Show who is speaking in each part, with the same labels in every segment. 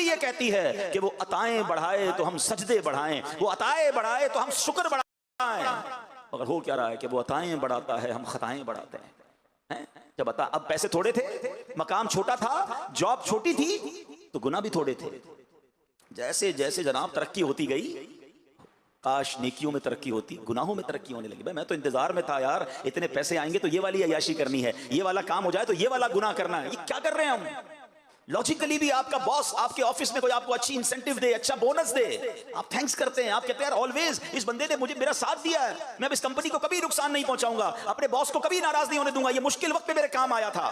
Speaker 1: भी ये कहती है कि वो अताएं बढ़ाए तो हम सजदे बढ़ाएं, वो अताएं बढ़ाए तो हम शुक्र बढ़ाएं। मगर हो क्या रहा है कि वो अताएं बढ़ाता है, हम खताएं बढ़ाते हैं। जब अब पैसे थोड़े थे, मकाम छोटा था, जॉब छोटी थी, तो गुनाह भी थोड़े थे। जैसे जैसे जनाब तरक्की होती गई, काश नेकियों में तरक्की होती, गुनाहों में तरक्की होने लगी। भाई मैं तो इंतजार में था यार, इतने पैसे आएंगे तो ये वाली अय्याशी करनी है, ये वाला काम हो जाए तो ये वाला गुनाह करना है। ये क्या कर रहे हैं हम? लॉजिकली भी आपका बॉस आपके ऑफिस में कोई आपको अच्छी इंसेंटिव दे, अच्छा बोनस दे, आप थैंक्स करते हैं, आप कहते हैं यार ऑलवेज इस बंदे ने मुझे मेरा साथ दिया है, मैं इस कंपनी को कभी नुकसान नहीं पहुंचाऊंगा, अपने बॉस को कभी नाराज नहीं होने दूंगा, ये मुश्किल वक्त पे मेरे काम आया था।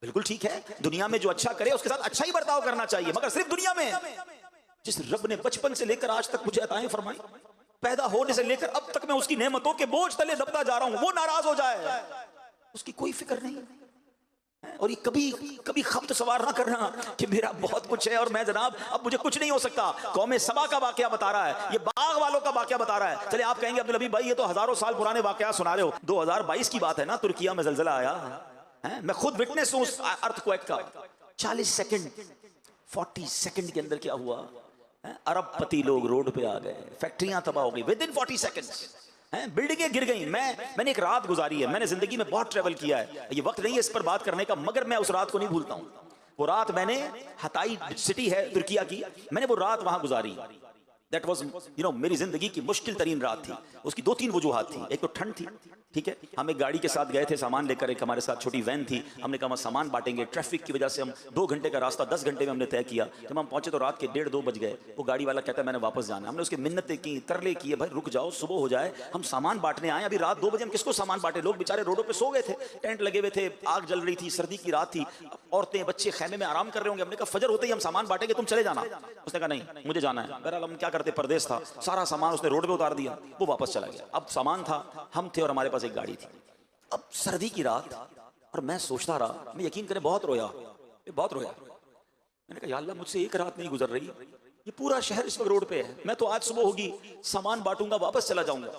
Speaker 1: बिल्कुल ठीक है, दुनिया में जो अच्छा करे उसके साथ अच्छा ही बर्ताव करना चाहिए, मगर सिर्फ दुनिया में। जिस रब ने बचपन से लेकर आज तक मुझे अताएं फरमाई, पैदा होने से लेकर अब तक मैं उसकी नेमतों के बोझ तले दबता जा रहा हूं, वो नाराज हो जाए उसकी कोई फिक्र नहीं। और ये कभी कभी खप्त सवार ना करना कि मेरा बहुत कुछ है और मैं जनाब अब मुझे कुछ नहीं हो सकता। कौमे सबा का वाकया बता रहा है, ये बाग वालों का वाकया बता रहा है। चले आप कहेंगे अब्दुल हबीब भाई ये तो हजारों साल पुराने वाकया सुना रहे हो, 2022 की बात है ना, तुर्किया में जलजला आया है, मैं खुद विटनेस हूं उस अर्थक्वेक का। 40 सेकंड 40 सेकंड के अंदर क्या हुआ, अरबपति लोग रोड पे आ गए, फैक्ट्रियां तबाह हो गई विद इन 40 सेकंड्स, बिल्डिंगें गिर गई। मैंने एक रात गुजारी है, मैंने जिंदगी में बहुत ट्रेवल किया है, ये वक्त नहीं है इस पर बात करने का, मगर मैं उस रात को नहीं भूलता हूं। वो रात मैंने हताई सिटी है तुर्किया की, मैंने वो रात वहां गुजारी। दैट वाज मेरी जिंदगी की मुश्किल तरीन रात थी। उसकी 2-3 वजूहात थी। एक तो ठंड थी, ठीक है, हम एक गाड़ी के साथ गए थे सामान लेकर, एक हमारे साथ छोटी वैन थी, हमने कहा सामान बांटेंगे। ट्रैफिक की वजह से हम 2 घंटे का रास्ता 10 घंटे में हमने तय किया। जब हम पहुंचे तो रात के 1:30-2 बज गए। वो गाड़ी वाला कहता है मैंने वापस जाना। हमने उसकी मिन्नतें की, तरले किए, भाई रुक जाओ सुबह हो जाए, हम सामान बांटने आए, अभी रात 2 बजे हम किसको सामान बांटे। लोग बेचारे रोडों पर सो गए थे, टेंट लगे हुए थे, आग जल रही थी, सर्दी की रात थी, औरतें बच्चे खेमे में आराम कर रहे होंगे। हमने कहा फजर होते ही हम सामान बांटेंगे, तुम चले जाना। उसने कहा नहीं मुझे जाना है। बहरहाल हम क्या करते, परदेश था, सारा सामान उसने रोड पे उतार दिया, वो वापस चला गया। अब सामान था, हम थे और हमारे पास एक गाड़ी थी। अब सर्दी की रात और मैं सोचता रहा, मैं यकीन करें बहुत रोया, बहुत रोया। मैंने कहा या अल्लाह मुझसे एक रात नहीं गुजर रही, ये पूरा शहर इस वक्त रोड पे है, मैं तो आज सुबह होगी सामान बांटूंगा वापस चला जाऊंगा,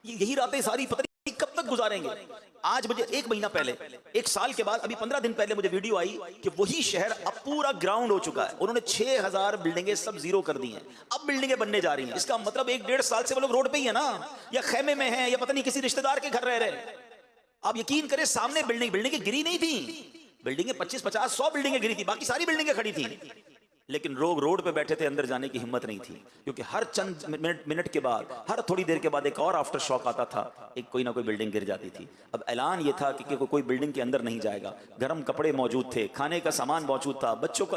Speaker 1: यही रातें सारी पता नहीं कब तक गुजारेंगे। आज मुझे 1 महीना पहले, 1 साल के बाद, अभी 15 दिन पहले मुझे वीडियो आई कि वही शहर अब पूरा ग्राउंड हो चुका है। उन्होंने 6000 बिल्डिंगें सब जीरो कर दी हैं, अब बिल्डिंगें बनने जा रही हैं। इसका मतलब 1-1.5 साल से वो लोग रोड पे ही है ना, या खेमे में है, या पता नहीं किसी रिश्तेदार के घर रह रहे। आप यकीन करें सामने बिल्डिंगें गिरी नहीं थी, बिल्डिंगें 25, 50, 100 बिल्डिंगें गिरी थी, बाकी सारी बिल्डिंगें खड़ी थी। लेकिन लोग रोड पे बैठे थे, अंदर जाने की हिम्मत नहीं थी, क्योंकि हर चंद मिनट के बाद, हर थोड़ी देर के बाद एक और आफ्टर शॉक आता था, एक कोई ना कोई बिल्डिंग गिर जाती थी। अब ऐलान ये था कि कोई बिल्डिंग के अंदर नहीं जाएगा। गर्म कपड़े मौजूद थे, खाने का सामान मौजूद था, बच्चों का